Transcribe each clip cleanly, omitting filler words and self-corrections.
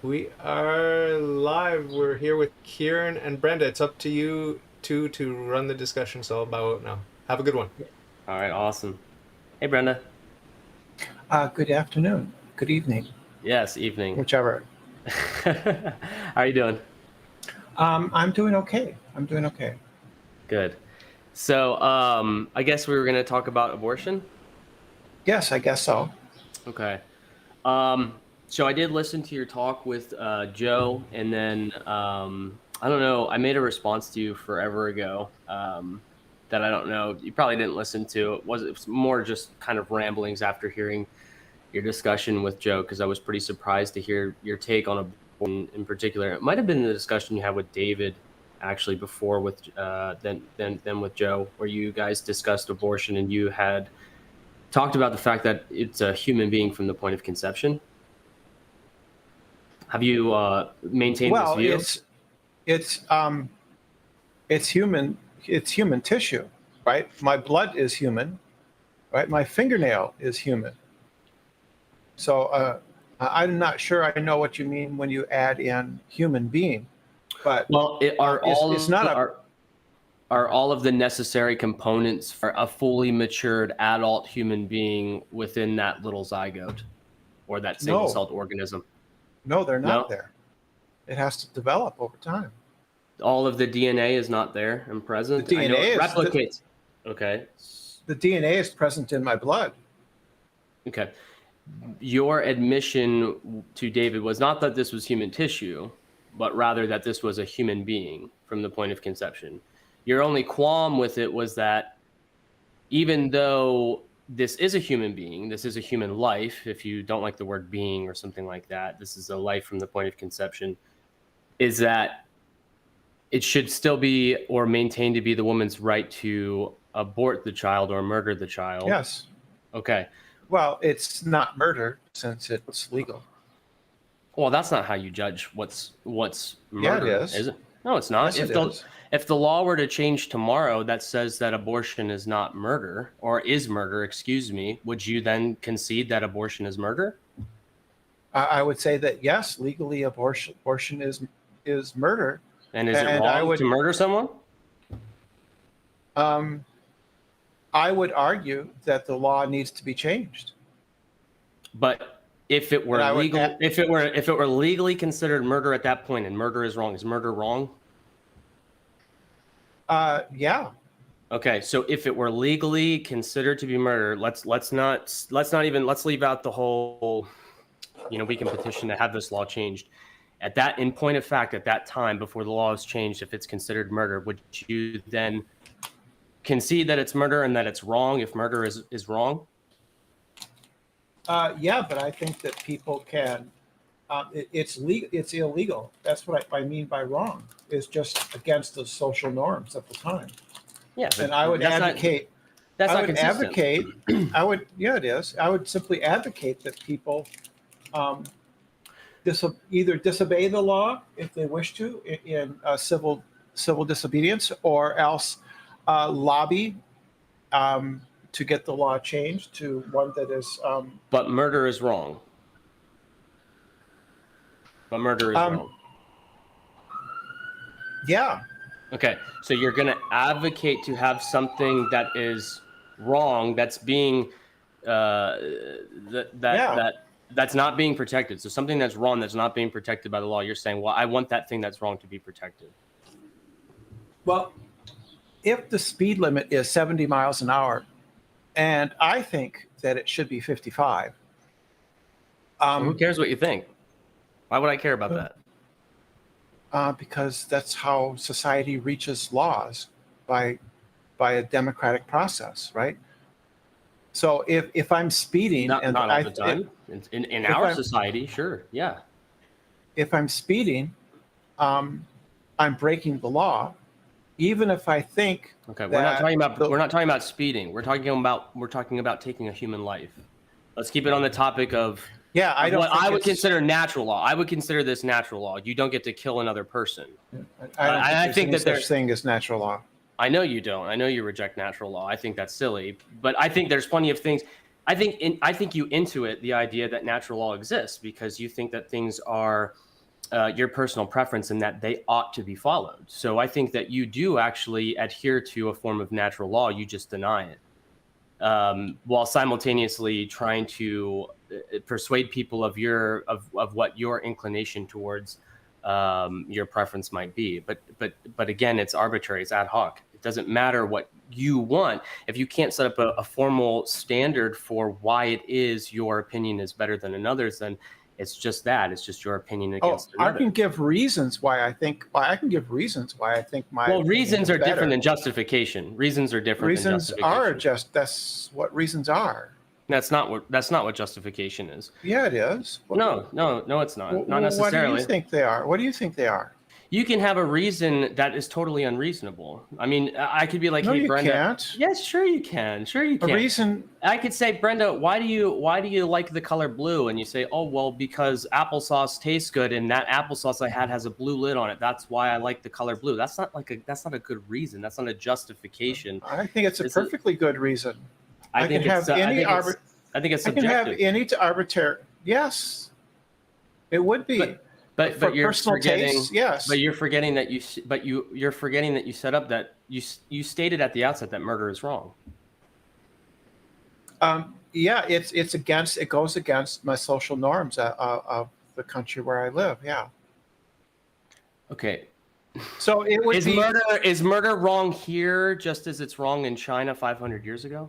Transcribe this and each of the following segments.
We are live. We're here with Kieran and Brenda. It's up to you two to run the discussion, so I'll bow out now. Have a good one. All right, awesome. Hey, Brenda. Good afternoon. Good evening. Yes, evening. Whichever. How are you doing? I'm doing okay. I'm doing okay. Good. So, I guess we were going to talk about abortion. Yes, I guess so. Okay. So I did listen to your talk with Joe, and then I don't know. I made a response to you forever ago that I don't know. You probably didn't listen to. It was more just kind of ramblings after hearing your discussion with Joe, because I was pretty surprised to hear your take on abortion in particular. It might have been the discussion you had with David actually before with then with Joe, where you guys discussed abortion and you had talked about the fact that it's a human being from the point of conception. Have you maintained this view? It's human. It's human tissue, right? My blood is human, right? My fingernail is human. So I'm not sure I know what you mean when you add in human being, but Well, are all of the necessary components for a fully matured adult human being within that little zygote or that single-celled organism? No, they're not No? there. It has to develop over time. All of the DNA is not there and present? The I know DNA it replicates. Okay. The DNA is present in my blood. Okay. Your admission to David was not that this was human tissue, but rather that this was a human being from the point of conception. Your only qualm with it was that even though this is a human being, this is a human life, if you don't like the word being or something like that, this is a life from the point of conception, is that it should still be or maintain to be the woman's right to abort the child or murder the child. Yes. Okay. Well, it's not murder since it's legal. Well, that's not how you judge what's murder. Yeah, it is. It? No, it's not. Yes, If the law were to change tomorrow that says that abortion is not murder or is murder, excuse me, would you then concede that abortion is murder? I would say that yes, legally abortion is murder. And is it wrong to murder someone? I would argue that the law needs to be changed. But if it were legal, if it were legally considered murder at that point, and murder is wrong, is murder wrong? Yeah. Okay, so if it were legally considered to be murder, let's leave out the whole, we can petition to have this law changed. At that, in point of fact, at that time before the law is changed, if it's considered murder, would you then concede that it's murder and that it's wrong if murder is wrong? Yeah, but I think that people can. It's illegal. That's what I mean by wrong. It's just against the social norms at the time. Yeah, and I would advocate. Yeah, it is. I would simply advocate that people either disobey the law if they wish to in civil disobedience, or else lobby to get the law changed to one that is. But murder is wrong. Wrong. Yeah. Okay, so you're going to advocate to have something that is wrong, that's being that's not being protected. So something that's wrong that's not being protected by the law. You're saying, well, I want that thing that's wrong to be protected. Well, if the speed limit is 70 miles an hour, and I think that it should be 55. Who cares what you think? Why would I care about that? Because that's how society reaches laws, by a democratic process, right? So if I'm speeding, not all the time, in our society, sure, yeah. If I'm speeding, I'm breaking the law, even if I think. Okay, we're not talking about speeding. We're talking about taking a human life. Let's keep it on the topic of. Yeah, I would consider natural law. I would consider this natural law. You don't get to kill another person. I think that there's thing is natural law. I know you don't. I know you reject natural law. I think that's silly. But I think there's plenty of things. I think you intuit the idea that natural law exists because you think that things are your personal preference and that they ought to be followed. So I think that you do actually adhere to a form of natural law. You just deny it, while simultaneously trying to persuade people of what your inclination towards your preference might be. But again, it's arbitrary. It's ad hoc. It doesn't matter what you want if you can't set up a formal standard for why it is your opinion is better than another's. Then it's just that. It's just your opinion against another. I can give reasons why I think. I can give reasons why I think my. Well, reasons are different than justification. Reasons are different. Reasons than justification. that's what reasons are. That's not what justification is. Yeah, it is. No, it's not. Not necessarily. What do you think they are? What do you think they are? You can have a reason that is totally unreasonable. I mean, I could be like, no, hey, you Brenda. Can't. Yes, sure you can. Sure you can. A reason. I could say, Brenda, why do you like the color blue? And you say, oh, well, because applesauce tastes good, and that applesauce I had has a blue lid on it. That's why I like the color blue. That's not a good reason. That's not a justification. I think it's a perfectly good reason. I think it's subjective. I can have any arbitrary. Yes, it would be. But you're forgetting. Taste, yes. But you're forgetting that you're forgetting that you set up that you stated at the outset that murder is wrong. Yeah, it goes against my social norms of the country where I live. Yeah. Okay. So it would is murder wrong here just as it's wrong in China 500 years ago?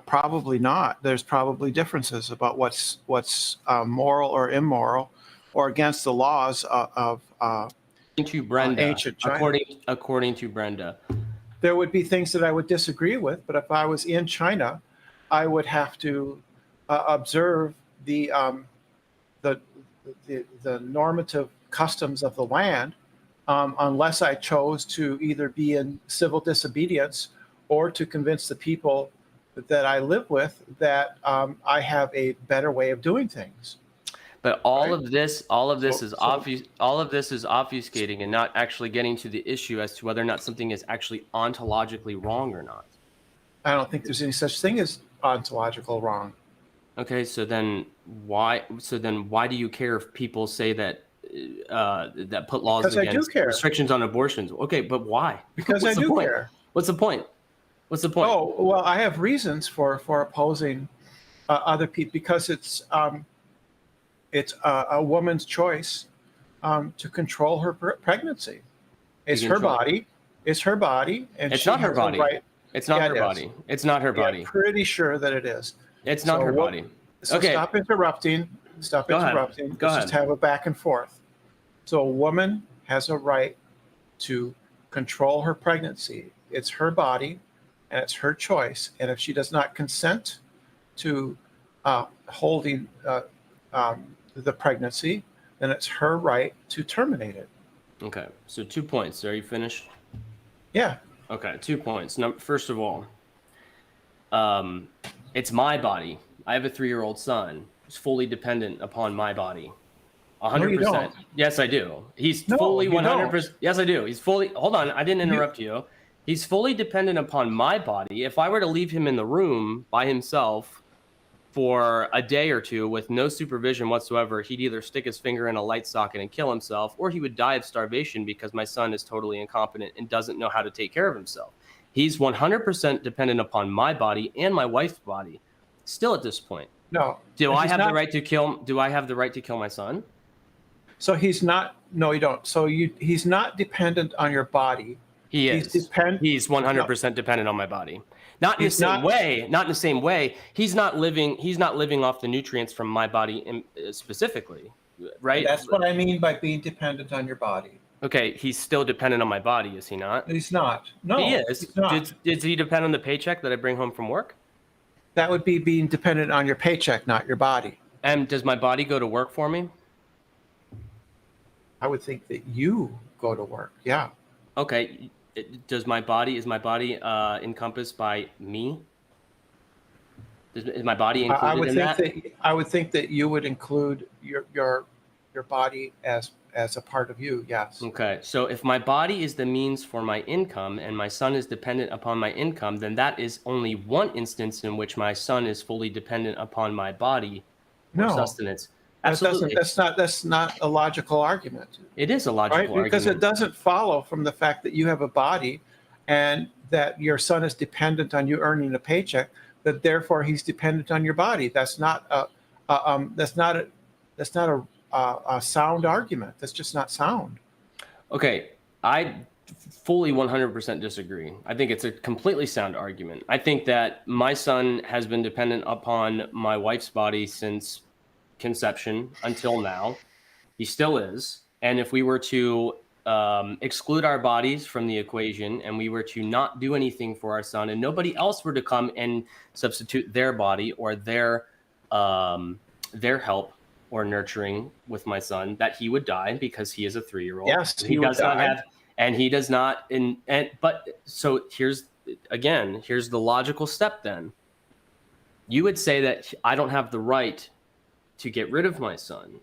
Probably not. There's probably differences about what's moral or immoral, or against the laws of to Brenda, ancient China. According to Brenda, there would be things that I would disagree with. But if I was in China, I would have to observe the normative customs of the land, unless I chose to either be in civil disobedience or to convince the people that I live with that I have a better way of doing things. But all of this is obfuscating and not actually getting to the issue as to whether or not something is actually ontologically wrong or not. I don't think there's any such thing as ontological wrong. Okay, so then why do you care if people say that that put laws against restrictions on abortions? Okay, but why? Because I do care. What's the point? What's the point? Oh, well, I have reasons for opposing other people, because it's a woman's choice to control her pregnancy. It's her body. It's her body, and it's not her body. It's not her body. It's not her body. I'm pretty sure that it is. It's not her body. So okay. Stop interrupting. Let's just have a back and forth. So a woman has a right to control her pregnancy. It's her body, and it's her choice. And if she does not consent to holding the pregnancy, then it's her right to terminate it. Okay. So 2 points. Are you finished? Yeah. Okay. 2 points. First of all, it's my body. I have a 3-year-old son who's fully dependent upon my body. 100%. No, you don't. Yes, I do. He's fully 100%. Yes, I do. He's fully. Hold on. I didn't interrupt you. He's fully dependent upon my body. If I were to leave him in the room by himself for a day or two with no supervision whatsoever, he'd either stick his finger in a light socket and kill himself, or he would die of starvation because my son is totally incompetent and doesn't know how to take care of himself. He's 100% dependent upon my body and my wife's body. Still at this point. No. Do I have the right to kill my son? So he's not. No, you don't. So he's not dependent on your body. He is. He's 100% dependent on my body. Not in the same way. Not in the same way. He's not living off the nutrients from my body specifically, right? That's what I mean by being dependent on your body. Okay, he's still dependent on my body, is he not? He's not. No, he is. He's not. Does he depend on the paycheck that I bring home from work? That would be being dependent on your paycheck, not your body. And does my body go to work for me? I would think that you go to work. Yeah. Okay. Is my body encompassed by me? Is my body included in that? I would think that you would include your body as a part of you. Yes. Okay. So if my body is the means for my income and my son is dependent upon my income, then that is only one instance in which my son is fully dependent upon my body for sustenance. Absolutely. That's not a logical argument, It is a right? logical Because it argument. doesn't follow from the fact that you have a body and that your son is dependent on you earning a paycheck, that therefore he's dependent on your body. That's not that's not a sound argument. That's just not sound. Okay, I fully 100% disagree. I think it's a completely sound argument. I think that my son has been dependent upon my wife's body since conception until now. He still is. And if we were to exclude our bodies from the equation and we were to not do anything for our son and nobody else were to come and substitute their body or their help or nurturing with my son, that he would die because he is a 3-year-old. Yes, he would does not die. have, and he does not. But so here's the logical step. Then you would say that I don't have the right to get rid of my son.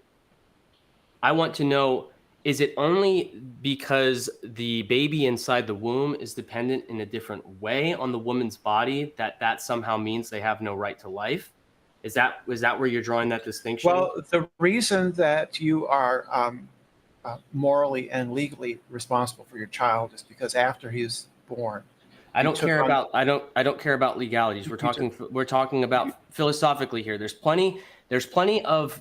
I want to know, is it only because the baby inside the womb is dependent in a different way on the woman's body that somehow means they have no right to life? Is that where you're drawing that distinction? Well, the reason that you are morally and legally responsible for your child is because after he's born, I don't care about legalities. We're talking about philosophically here. There's plenty of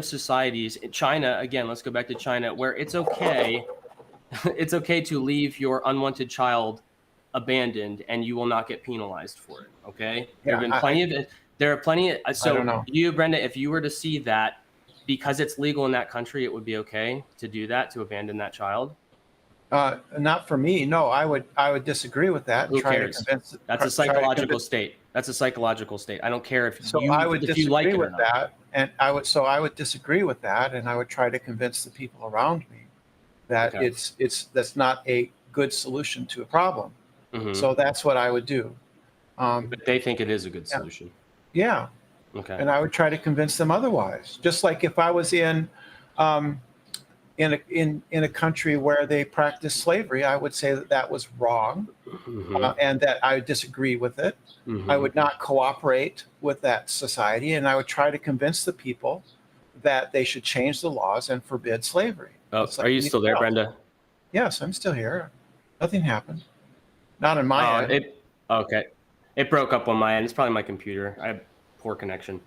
societies in China, again, let's go back to China, where it's okay to leave your unwanted child abandoned and you will not get penalized for it. Okay? There are plenty of so I don't know. you, Brenda, if you were to see that because it's legal in that country, it would be okay to do that, to abandon that child. Not for me. No, I would disagree with that. Who cares? That's a psychological state. That's a psychological state. I don't care if I would if you like disagree it or with not. that, and I would disagree with that, and I would try to convince the people around me that Okay. that's not a good solution to a problem. Mhm. So that's what I would do. But they think it is a good solution. Yeah, Okay. and I would try to convince them otherwise. Just like if I was in a country where they practice slavery, I would say that was wrong, Mhm. and that I disagree with it. Mhm. I would not cooperate with that society, and I would try to convince the people that they should change the laws and forbid slavery. Oh, It's like are you still there, anything else. Brenda? Yes, I'm still here. Nothing happened. Not on my end. Okay. It broke up on my end. It's probably my computer. I have poor connection.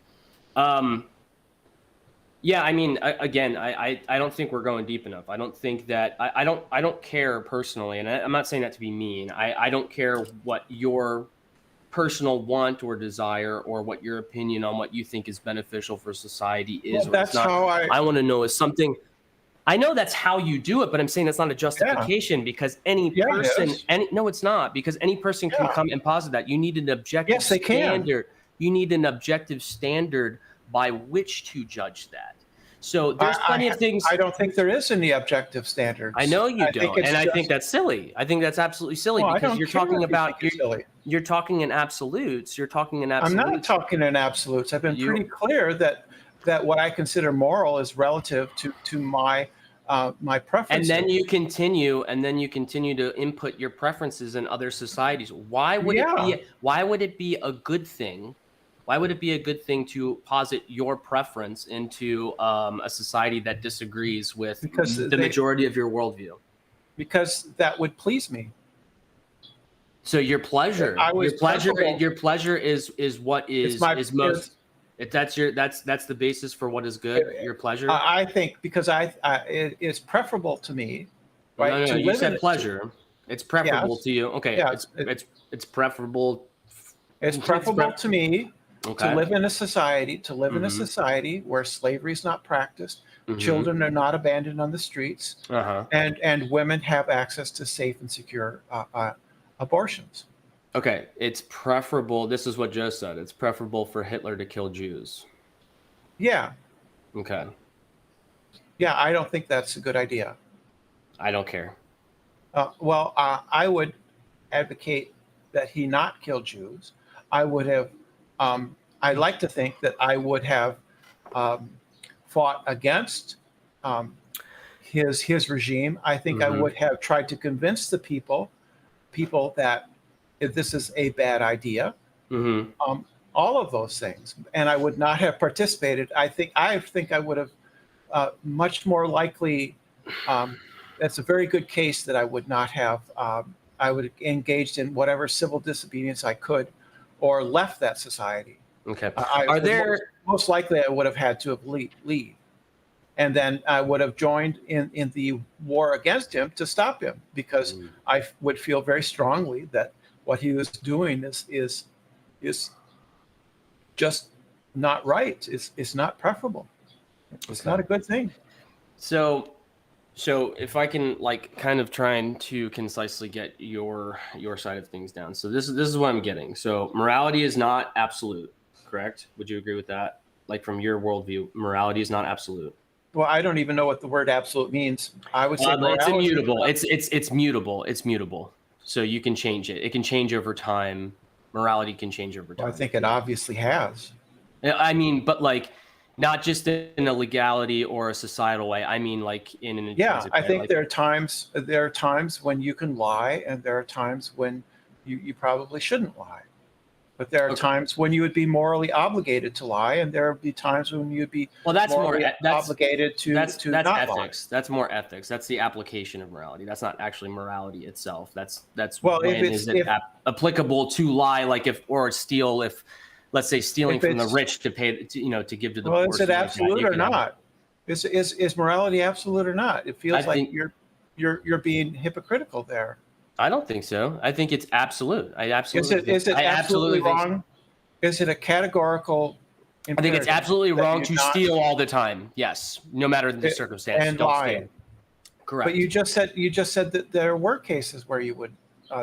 Yeah, I mean, I don't think we're going deep enough. I don't think that I don't care personally, and I'm not saying that to be mean. I don't care what your personal want or desire or what your opinion on what you think is beneficial for society is. Well, that's how I want to know is something. I know that's how you do it, but I'm saying that's not a justification because any Yeah, it person, is. no, it's not, because any person can Yeah. come and posit that. You need an objective Yes, they can. standard. You need an objective standard by which to judge that. So there's plenty of things. I don't think there is any objective standards. I know you I think don't, it's and I just- think that's silly. I think that's absolutely silly Well, I because don't you're care talking if you about think it's silly. you're talking in absolutes. You're talking in I'm absolutes. not talking in absolutes. I've been You- pretty clear that what I consider moral is relative to my my And preferences. then you continue to input your preferences in other societies. Why would it be a good thing? Why would it be a good thing to posit your preference into a society that disagrees with Because the they- majority of your worldview? because that would please me. So your pleasure, I was comfortable. your pleasure is what It's my- is most. If that's the basis for what is good. Your pleasure. I think because it is preferable to me, right? No, to you live in said a- pleasure. It's preferable Yes. to you. Okay. Yeah, It's preferable. It's preferable to me Okay. to live in a society Mhm. where slavery is not practiced, Mhm. children are not abandoned on the streets, Uh-huh. and women have access to safe and secure abortions. Okay, it's preferable. This is what Joe said. It's preferable for Hitler to kill Jews. Yeah, Okay. yeah, I don't think that's a good idea. I don't care. I would advocate that he not kill Jews. I would have. I'd like to think that I would have fought against his regime. I think I Mhm. would have tried to convince the people that if this is a bad idea. Mm-hmm. all of those things, and I would not have participated. I think I would have much more likely. That's a very good case that I would not have. I would have engaged in whatever civil disobedience I could, or left that society. Okay. Are there most likely I would have had to have leave, and then I would have joined in the war against him to stop him, because I would feel very strongly that what he was doing is just not right. It's not preferable. It's not a good thing. So if I can like kind of trying to concisely get your side of things down. So this is what I'm getting. So morality is not absolute, correct? Would you agree with that? Like from your worldview, morality is not absolute. Well, I don't even know what the word absolute means. I would say it's immutable. It's mutable. It's mutable. So you can change it. It can change over time. Morality can change over time. Well, I think it obviously has. I mean, but like not just in a legality or a societal way. I mean, like in an intrinsic way. I think like, there are times when you can lie, and there are times when you probably shouldn't lie. But there are times when you would be morally obligated to lie, and there would be times when you'd be obligated to that's not ethics. lie. That's more ethics. That's the application of morality. That's not actually morality itself. That's well, when is it applicable to lie, like or steal, if let's say stealing from the rich to pay to give to the poor. Well, is it absolute or not? Is morality absolute or not? It feels like you're being hypocritical there. I don't think so. I think it's absolute. Is it absolutely wrong? Is it a categorical imperative? I think it's absolutely wrong to steal all the time. Yes, no matter the circumstance. And lie. Steal. Correct. But you just said that there were cases where you would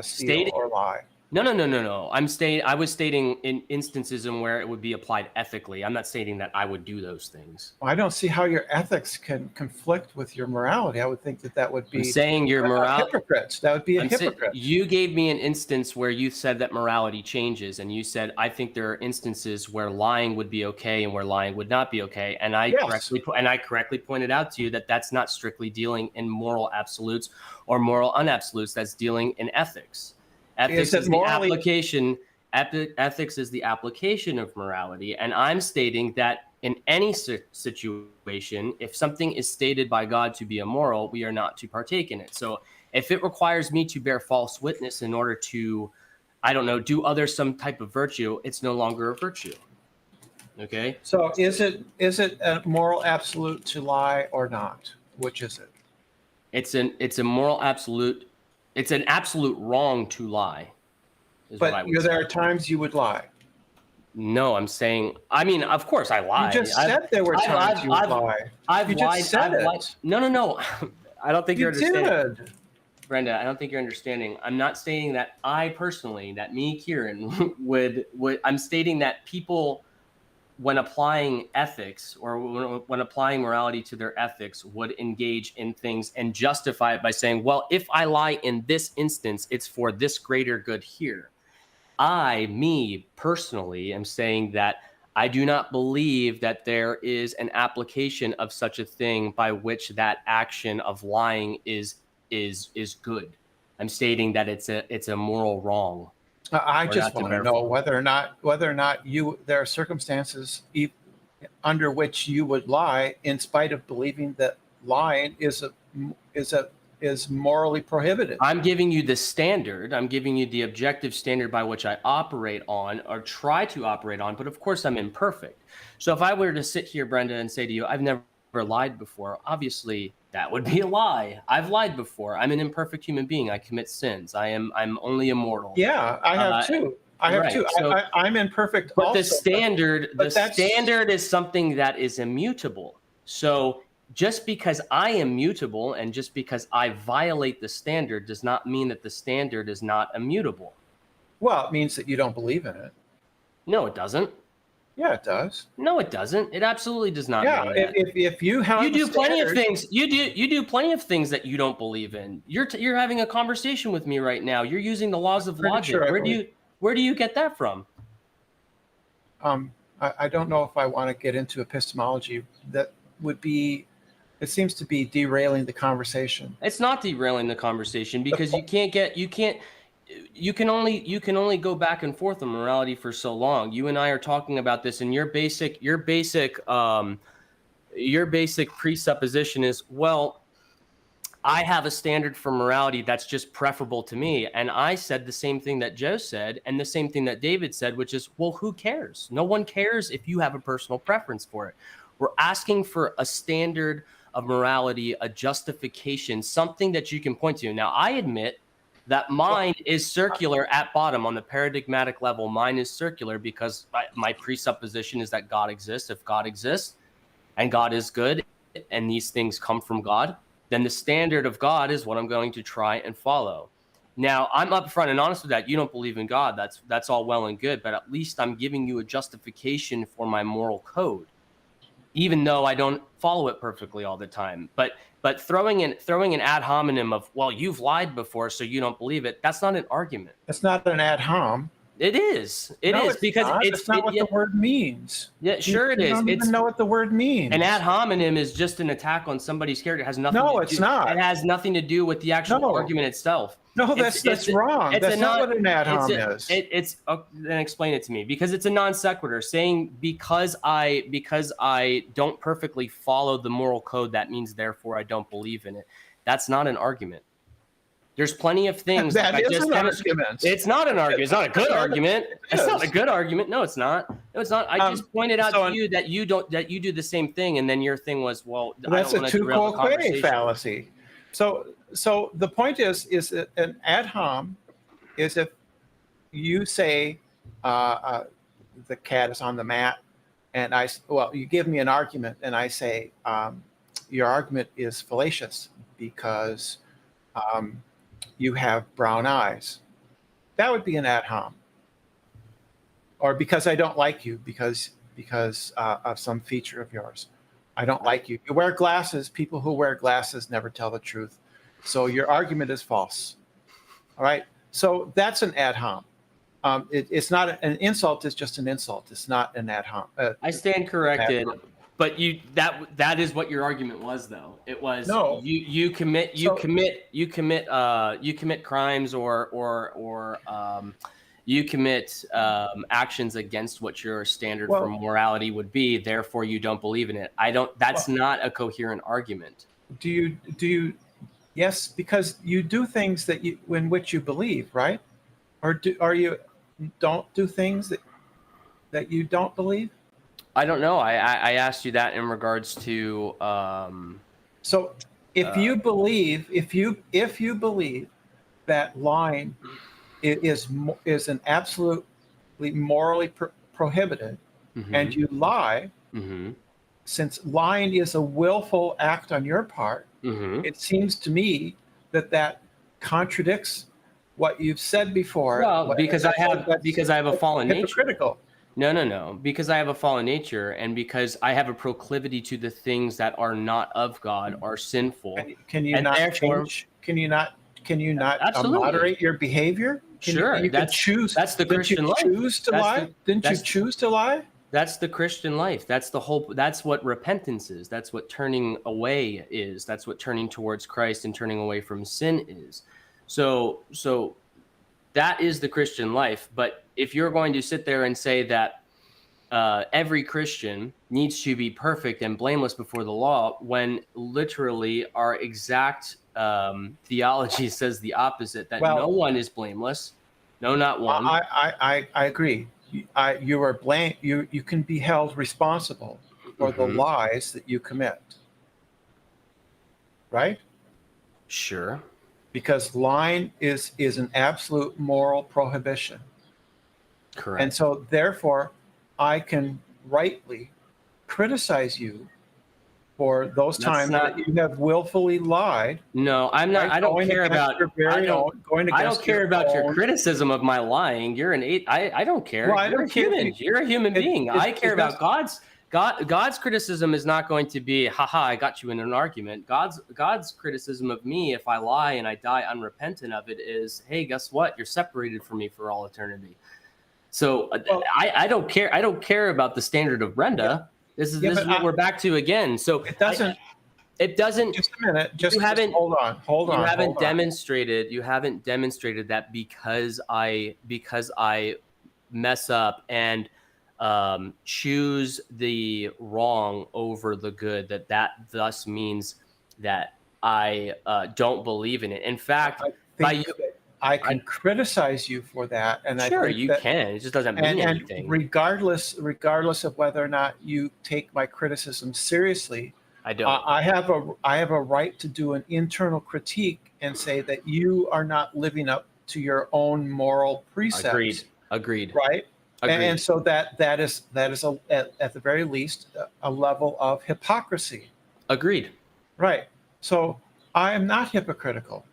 steal or lie. No. I was stating in instances in where it would be applied ethically. I'm not stating that I would do those things. Well, I don't see how your ethics can conflict with your morality. I would think that would be. I'm saying your morality. Hypocrites. That would be a hypocrite. You gave me an instance where you said that morality changes, and you said I think there are instances where lying would be okay and where lying would not be okay. And I correctly pointed out to you that that's not strictly dealing in moral absolutes or moral unabsolutes. That's dealing in ethics. Ethics is the application. Ethics is the application of morality, and I'm stating that in any situation, if something is stated by God to be immoral, we are not to partake in it. So, if it requires me to bear false witness in order to, do some type of virtue, it's no longer a virtue. Okay. So, is it a moral absolute to lie or not? Which is it? It's a moral absolute. It's an absolute wrong to lie. But there are times you would lie. No, I'm saying. I mean, of course, I lie. You just said there were times you would lie. I've lied. No. I don't think you're understanding. Did. Brenda, I don't think you're understanding. I'm not stating that I personally, that me, Kieran, would. I'm stating that people, when applying ethics or when applying morality to their ethics, would engage in things and justify it by saying, well, if I lie in this instance, it's for this greater good here. Me personally, am saying that I do not believe that there is an application of such a thing by which that action of lying is good. I'm stating that it's a moral wrong. I just want to know whether or not there are circumstances under which you would lie in spite of believing that lying is morally prohibited. I'm giving you the standard. I'm giving you the objective standard by which I operate on or try to operate on. But of course, I'm imperfect. So if I were to sit here, Brenda, and say to you, I've never lied before, obviously that would be a lie. I've lied before. I'm an imperfect human being. I commit sins. I'm only immortal. Yeah, I have too. So, I'm imperfect. But also, the standard is something that is immutable. So just because I am mutable and just because I violate the standard does not mean that the standard is not immutable. Well, it means that you don't believe in it. No, it doesn't. Yeah, it does. No, it doesn't. It absolutely does not. Yeah, if you have you do plenty of things. You do plenty of things that you don't believe in. You're having a conversation with me right now. You're using the laws of logic. Sure where do you get that from? I don't know if I want to get into epistemology. That would be. It seems to be derailing the conversation. It's not derailing the conversation because you can't. you can only go back and forth on morality for so long. You and I are talking about this, and your basic presupposition is, well, I have a standard for morality that's just preferable to me. And I said the same thing that Joe said, and the same thing that David said, which is, well, who cares? No one cares if you have a personal preference for it. We're asking for a standard of morality, a justification, something that you can point to. Now, I admit that mine is circular at bottom on the paradigmatic level. Mine is circular because my presupposition is that God exists. If God exists and God is good and these things come from God, then the standard of God is what I'm going to try and follow. Now, I'm upfront and honest with that. You don't believe in God. That's all well and good, but at least I'm giving you a justification for my moral code, even though I don't follow it perfectly all the time. But throwing an ad hominem of, well, you've lied before, so you don't believe it, that's not an argument. It's not an ad hom. It is. It No, is because not. It's not what the word means. Yeah, sure it is. You don't even know what the word means. An ad hominem is just an attack on somebody's character. It has nothing. No, it's not. It has nothing to do with the actual argument itself. No, that's wrong. That's not what an ad hom is. Then explain it to me, because it's a non sequitur. Saying because I don't perfectly follow the moral code, that means therefore I don't believe in it. That's not an argument. There's plenty of things that is an argument. It's not an argument. It's not a good argument. It's not a good argument. No, it's not. No, it's not. I just pointed out to you that you do the same thing, and then your thing was, well, that's a tu quoque fallacy. So the point is that an ad hom is if you say the cat is on the mat, and you give me an argument, and I say your argument is fallacious because you have brown eyes. That would be an ad hom. Or because I don't like you because of some feature of yours. I don't like you. You wear glasses. People who wear glasses never tell the truth. So your argument is false. All right. So that's an ad hom. It's not an insult. It's just an insult. It's not an ad hom. I stand corrected. But that is what your argument was, though. It was you commit crimes or you commit actions against what your standard for morality would be. Therefore, you don't believe in it. That's not a coherent argument. Do you? Yes, because you do things in which you believe, right? Or you don't do things that you don't believe? I don't know. I asked you that in regards to. So if you believe that lying is an absolutely morally prohibited, and you lie, since lying is a willful act on your part, it seems to me that contradicts what you've said before. Well, because I have a fallen nature. Hypocritical. No. Because I have a fallen nature, and because I have a proclivity to the things that are not of God, are sinful. Can you not change? Can you not moderate your behavior? Sure. That's the Christian life. Didn't you choose to lie? That's the Christian life. That's what repentance is. That's what turning away is. That's what turning towards Christ and turning away from sin is. So that is the Christian life. But if you're going to sit there and say that every Christian needs to be perfect and blameless before the law, when literally our exact theology says the opposite, that no one is blameless, no, not one. I agree. You are blame. You can be held responsible for the lies that you commit, right? Sure. Because lying is an absolute moral prohibition. Correct. And so therefore I can rightly criticize you for those times that you have willfully lied. No, I'm not. I don't care about your criticism of my lying. You're an eight. I don't care. Well, You're a human. You're a human being. I care about God's criticism is not going to be, haha, I got you in an argument. God's criticism of me, if I lie and I die unrepentant of it, is, hey, guess what? You're separated from me for all eternity. So I don't care. I don't care about the standard of Brenda. This is what we're back to again. So it doesn't. It doesn't. Just a minute. Just haven't- hold on. Hold on. You haven't hold on. demonstrated. You haven't demonstrated that because I mess up and choose the wrong over the good. That thus means that I don't believe in it. In fact, I can criticize you for that, and sure, I think you that, can. It just doesn't mean anything. And regardless of whether or not you take my criticism seriously, I don't. I have a right to do an internal critique and say that you are not living up to your own moral precepts. Agreed. Right. Agreed. And so that is at the very least a level of hypocrisy. Agreed. Right. So I am not hypocritical,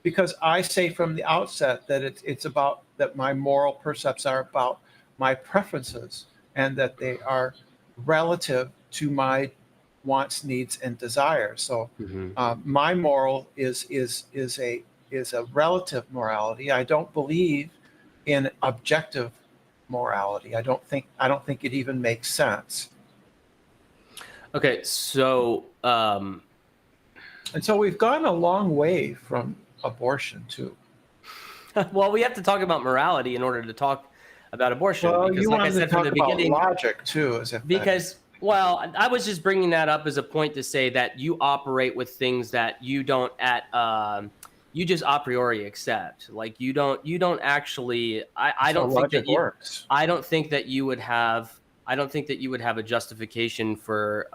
because I say from the outset that it's about that my moral precepts are about my preferences, and that they are relative to my wants, needs, and desires. So my moral is a relative morality. I don't believe in objective morality. I don't think it even makes sense. Okay, so and so we've gone a long way from abortion too. well, we have to talk about morality in order to talk about abortion. Well, because you like I wanted said to from talk the about beginning, logic too, as if because well, I was just bringing that up as a point to say that you operate with things that you don't you just a priori accept. Like you don't actually. I don't think that works. I don't think that you would have. I don't think that you would have a justification for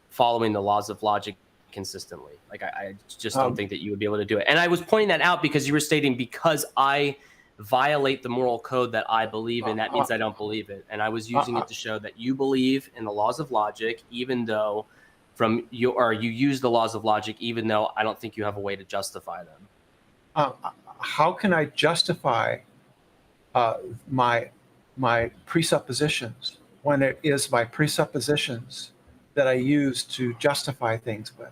following the laws of logic consistently. Like I just don't think that you would be able to do it. And I was pointing that out because you were stating because I violate the moral code that I believe in, that means I don't believe it. And I was using it to show that you believe in the laws of logic, even though you use the laws of logic, even though I don't think you have a way to justify them. How can I justify my presuppositions when it is my presuppositions that I use to justify things with?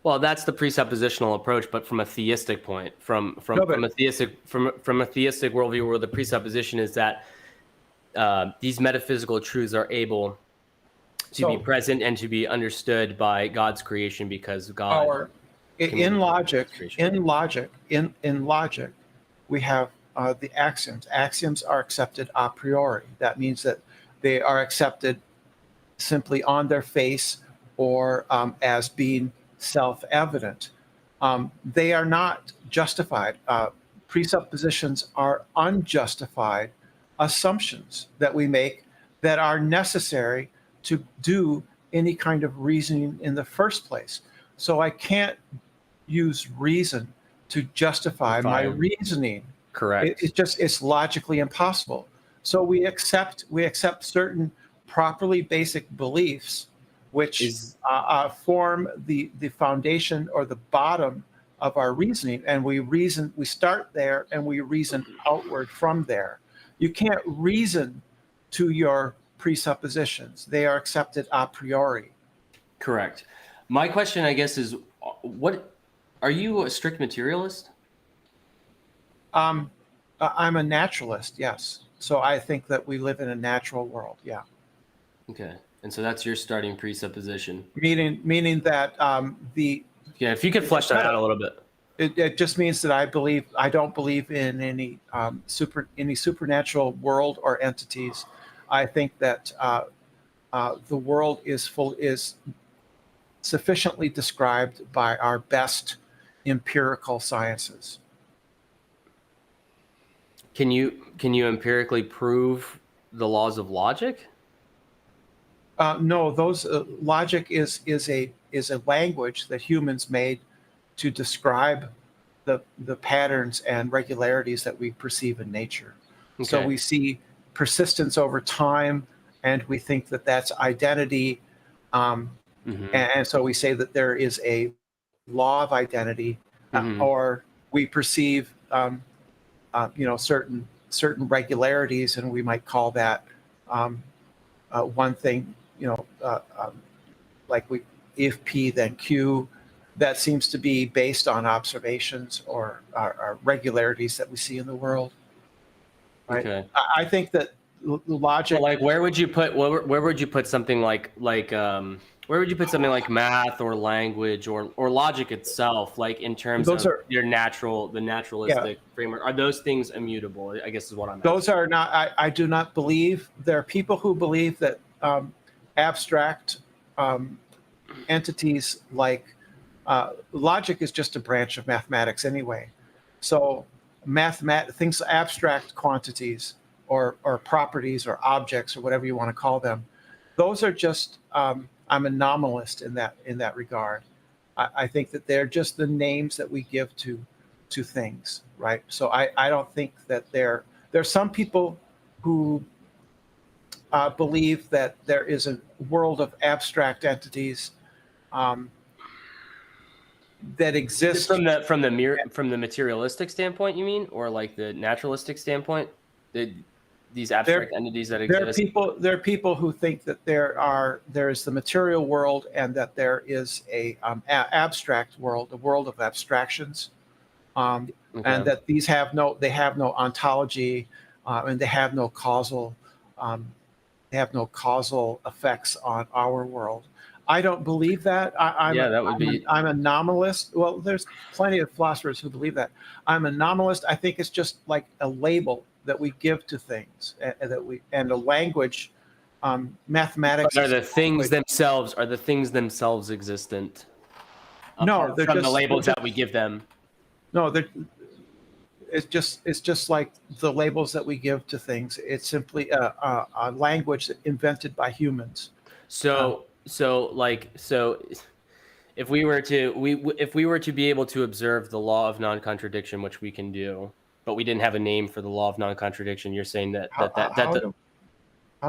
Well, that's the presuppositional approach, but from a theistic point, from a theistic worldview, where the presupposition is that these metaphysical truths are able to be present and to be understood by God's creation, because God. In logic, we have the axioms. Axioms are accepted a priori. That means that they are accepted simply on their face, or as being self-evident. They are not justified. Presuppositions are unjustified assumptions that we make that are necessary to do any kind of reasoning in the first place. So I can't use reason to justify my reasoning. Correct. It's logically impossible. So we accept certain properly basic beliefs, which form the foundation or the bottom of our reasoning, and we start there and we reason outward from there. You can't reason to your presuppositions. They are accepted a priori. Correct. My question, I guess, is what are you a strict materialist? I'm a naturalist, yes. So I think that we live in a natural world, yeah. Okay. And so that's your starting presupposition. Meaning that if you could flesh that out a little bit. It just means that I don't believe in any supernatural world or entities. I think that the world is sufficiently described by our best empirical sciences. Can you empirically prove the laws of logic? No, those logic is a language that humans made to describe the patterns and regularities that we perceive in nature. Okay. So we see persistence over time, and we think that that's identity. And so we say that there is a law of identity, or we perceive certain regularities, and we might call that one thing, like if P then Q, that seems to be based on observations or regularities that we see in the world. Right? Okay. I think that logic. Well, like where would you put something like where where would you put something like math or language or logic itself, like in terms Those of are the naturalistic framework? Are those things immutable? I guess is what I'm asking. those are not. I do not believe there are people who believe that abstract entities like logic is just a branch of mathematics anyway. So things, abstract quantities or properties or objects or whatever you want to call them, those are just I'm a nominalist in that regard. I think that they're just the names that we give to things, right? So I don't think that there's some people who believe that there is a world of abstract entities that exist From the materialistic standpoint, you mean, or like the naturalistic standpoint, these abstract entities that exist. There are people who think that there is the material world and that there is a abstract world, a world of abstractions, and that they have no ontology, and they have no causal effects on our world. I don't believe that. I'm a nominalist. Well, there's plenty of philosophers who believe that. I'm a nominalist. I think it's just like a label that we give to things, and a language, mathematics. But are the things themselves existent? No, they're from just the labels that we give them. No, it's just like the labels that we give to things. It's simply a language invented by humans. So if we were to be able to observe the law of non-contradiction, which we can do, but we didn't have a name for the law of non-contradiction, you're saying how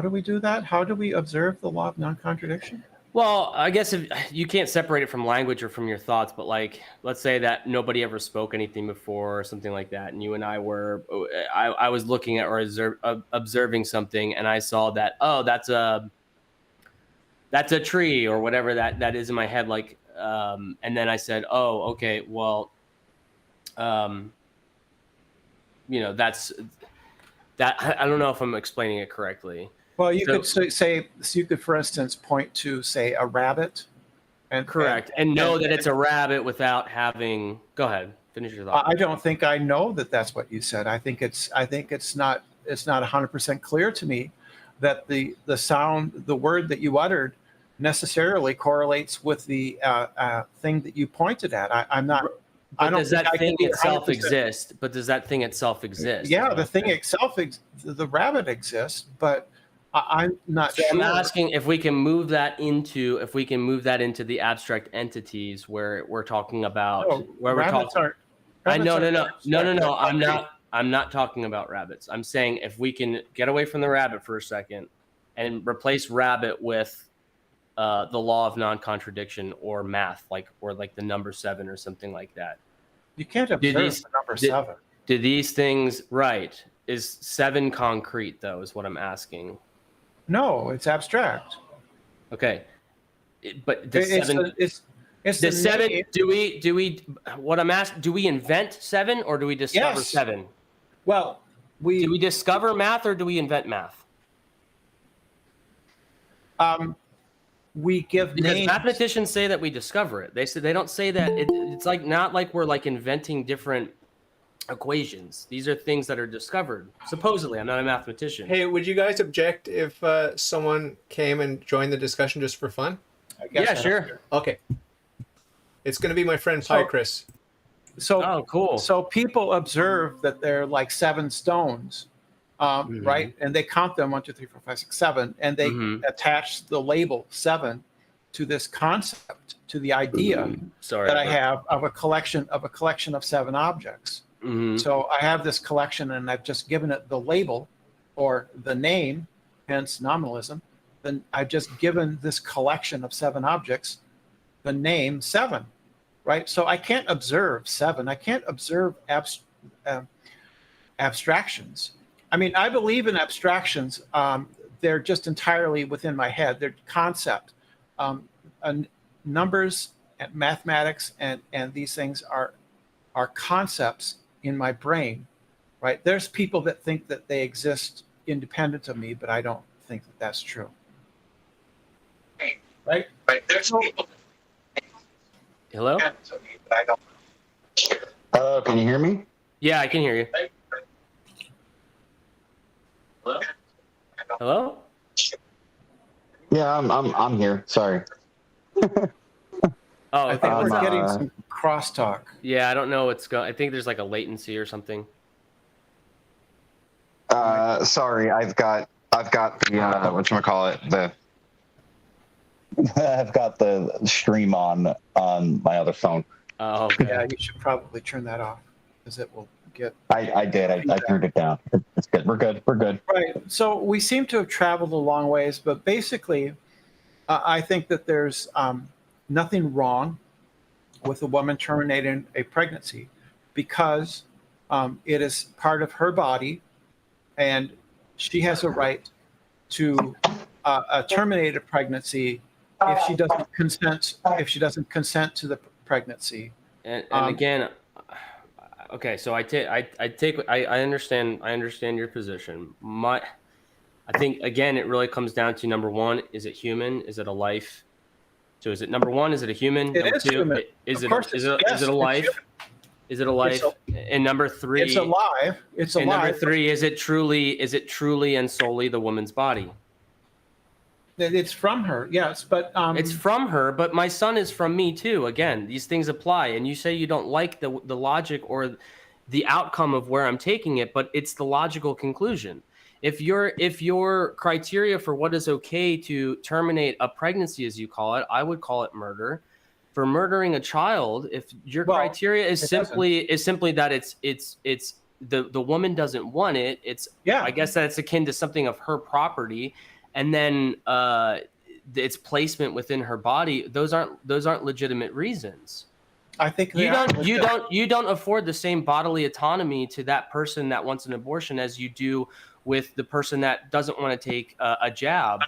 do we do that? How do we observe the law of non-contradiction? Well, I guess if you can't separate it from language or from your thoughts, but like, let's say that nobody ever spoke anything before or something like that. And you and I I was looking at or observing something, and I saw that, oh, that's a tree or whatever that is in my head. Like, and then I said, oh, okay, well, that's that. I don't know if I'm explaining it correctly. Well, you could say, for instance, point to, say, a rabbit. And know that it's a rabbit without having. Go ahead, finish your thought. I don't think I know that that's what you said. I think it's not 100% clear to me that the word that you uttered necessarily correlates with the thing that you pointed at. I'm not. But does that thing itself exist? But does that thing itself exist? Yeah, the thing itself, the rabbit exists, but I'm not sure. I'm asking if we can move that into the abstract entities where we're talking about No. I'm not talking about rabbits. I'm saying if we can get away from the rabbit for a second and replace rabbit with the law of non-contradiction or math, like the number 7 or something like that. You can't observe the number 7. Do these things right? Is 7 concrete though? Is what I'm asking. No, it's abstract. Okay, but the 7. It's the 7. Do we? What I'm asking? Do we invent 7 or do we discover 7? Well, do we discover math or do we invent math? We give because names. Mathematicians say that we discover it. They don't say that it's like not like we're like inventing different equations. These are things that are discovered. Supposedly, I'm not a mathematician. Hey, would you guys object if someone came and joined the discussion just for fun? Yeah, sure. Okay. It's going to be my friend Pykris. Oh, cool. So people observe that they're like 7 stones, right? And they count them 1, 2, 3, 4, 5, 6, 7, and they attach the label 7 to this concept, to the idea I have of a collection of 7 objects. So I have this collection, and I've just given it the label or the name, hence nominalism. Then I've just given this collection of 7 objects the name 7, right? So I can't observe 7. I can't observe abstractions. I mean, I believe in abstractions. They're just entirely within my head. They're concept. Numbers, and mathematics, and these things are concepts in my brain, right? There's people that think that they exist independent of me, but I don't think that that's true. right? There's So, people. Hello? Hello, can you hear me? Yeah, I can hear you. Hello? Hello? Yeah, I'm here. Sorry. Oh, I okay. think What's we're up? getting some crosstalk. Yeah, I don't know what's going. I think there's like a latency or something. Sorry, I've got the whatchamacallit, the I've got the stream on my other phone. Oh, okay. Yeah, you should probably turn that off because it will get I did. I turned it down. It's good. We're good. We're good. right. So we seem to have traveled a long ways, but basically, I think that there's nothing wrong with a woman terminating a pregnancy because it is part of her body, and she has a right to terminate a pregnancy if she doesn't consent. If she doesn't consent to the pregnancy, And Um, again, okay. So I understand your position. I think again, it really comes down to number one: is it human? Is it a life? So is it number one? Is it a human? It Number is two, human. is Of it course is it's- it yes, is it a it's life? human. Is it a life? And number three, it's alive. It's and number alive. three, is it truly and solely the woman's body? It's from her, yes, but It's from her, but my son is from me too. Again, these things apply. And you say you don't like the logic or the outcome of where I'm taking it, but it's the logical conclusion. If your criteria for what is okay to terminate a pregnancy, as you call it, I would call it murder. For murdering a child, if your Well, criteria is it simply that it's the woman doesn't want it, yeah, I guess that's akin to something of her property, and then its placement within her body. Those aren't legitimate reasons. I think they You are. don't afford the same bodily autonomy to that person that wants an abortion as you do with the person that doesn't want to take a jab,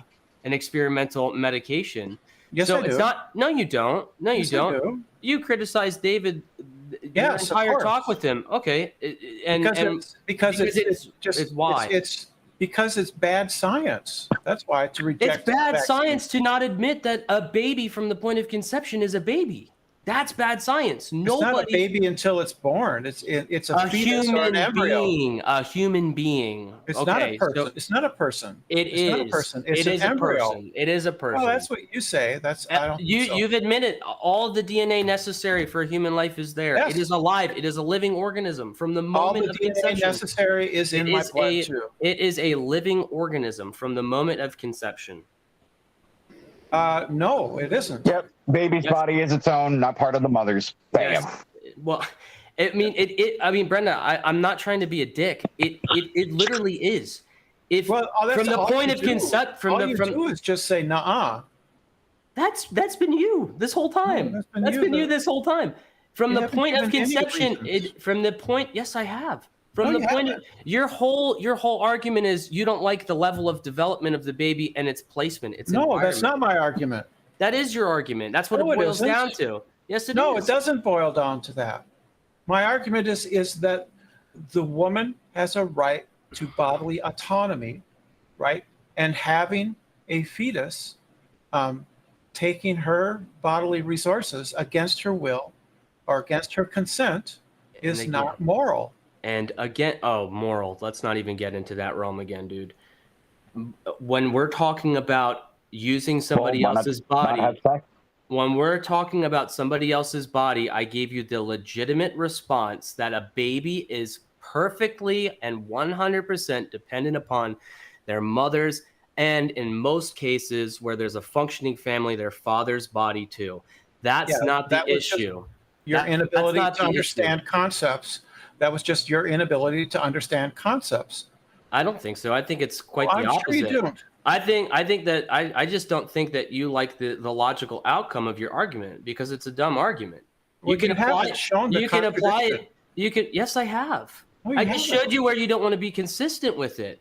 an experimental medication. Yes, So I do. it's not. No, you don't. No, you Yes, I don't. do. You criticize David your Yes, of entire course. talk with him. Okay, and Because it's just it's why. it's because it's bad science. That's why to reject. It's bad vaccines. science to not admit that a baby from the point of conception is a baby. That's bad science. It's not a baby until it's born. It's a fetus or an embryo. A human being. It's okay, not a person. so It's not a person. it It's is. not a person. It's It an is embryo. a person. It is a person. Well, that's what you say. That's I don't. think so. You've admitted all the DNA necessary for a human life is there. Yes. It is alive. It is a living organism from the All moment the of DNA conception. necessary is in my blood too. It is a living organism from the moment of conception. No, it isn't. Yep. Baby's Yes. body is its own, not part of the mother's. Bam. Yes. Well, I mean, Brenda, I'm not trying to be a dick. It literally is. If Well, that's from the all point you of do. concept, All you do is just say "nah." that's been you this whole time. No, that's been you this whole time. From You the haven't point of given any conception, reasons. yes, I have. From No, the you point haven't. your whole argument is you don't like the level of development of the baby and its placement. Its No, that's environment. not my argument. That is your argument. That's what No, it it boils isn't. down to. Yes, it is. No, it doesn't boil down to that. My argument is that the woman has a right to bodily autonomy, right? And having a fetus, taking her bodily resources against her will or against her consent is again- not moral. And again, moral. Let's not even get into that realm again, dude. When we're talking about using somebody Well, why else's not body, have sex? when we're talking about somebody else's body, I gave you the legitimate response that a baby is perfectly and 100% dependent upon their mother's, and in most cases where there's a functioning family, their father's body too. That's Yeah, not the that was just issue. Your That's inability not to the understand concepts. That was just your inability to understand concepts. I don't think so. I think it's quite Well, the I'm opposite. sure you don't. I think that I just don't think that you like the logical outcome of your argument because it's a dumb argument. Well, you haven't shown the You can apply contradiction. it. You can. Yes, I have. No, you I just haven't. showed you where you don't want to be consistent with it.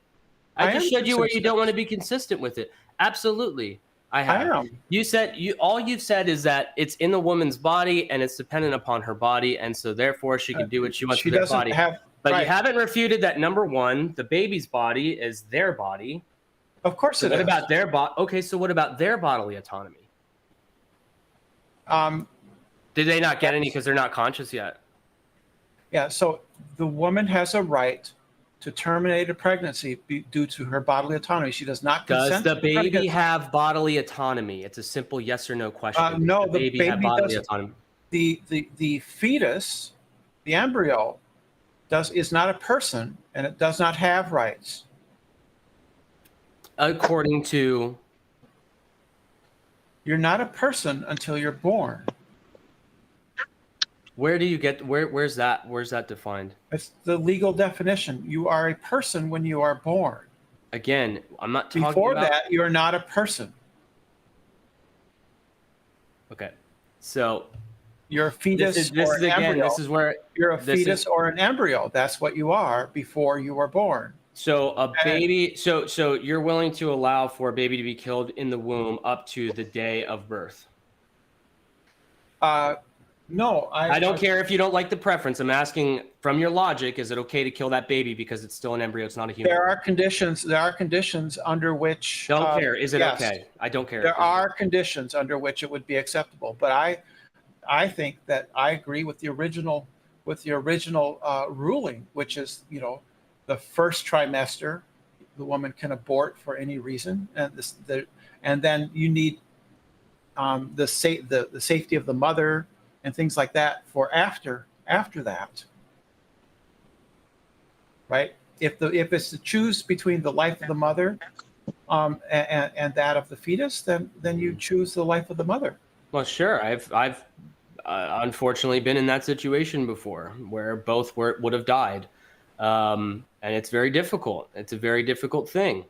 I I just am showed you where you don't consistent. want to be consistent with it. Absolutely, I I have. am. You said all you've said is that it's in the woman's body and it's dependent upon her body, and so therefore she can do what she wants She with her doesn't body. have. But right. you haven't refuted that number one, the baby's body is their body. Of course So it what is. about their body? Okay, so what about their bodily autonomy? Did they not get any because they're not conscious yet? Yeah, so the woman has a right to terminate a pregnancy due to her bodily autonomy. She does not Does consent the to baby pregnancy. have bodily autonomy? It's a simple yes or no question. No, Does the baby have bodily doesn't. autonomy? The fetus, the embryo, is not a person, and it does not have rights. According to You're not a person until you're born. where do you get where's that defined? It's the legal definition. You are a person when you are born. Again, I'm not talking Before about that, you're not a person. Okay. So You're a fetus this or is an again, embryo. this is where You're a this fetus is- or an embryo. That's what you are before you were born. so a baby so you're willing to allow for a baby to be killed in the womb up to the day of birth. No, I don't care if you don't like the preference. I'm asking from your logic, is it okay to kill that baby because it's still an embryo, it's not a human? There are conditions under which. Don't care. Is it yes, okay? I don't care. There are conditions under which it would be acceptable, but I think that I agree with the original ruling, which is, the first trimester, the woman can abort for any reason, and then you need the safety of the mother and things like that for after that, right? If it's to choose between the life of the mother and that of the fetus, then you choose the life of the mother. Well, sure. I've unfortunately been in that situation before where both would have died, and it's very difficult. It's a very difficult thing.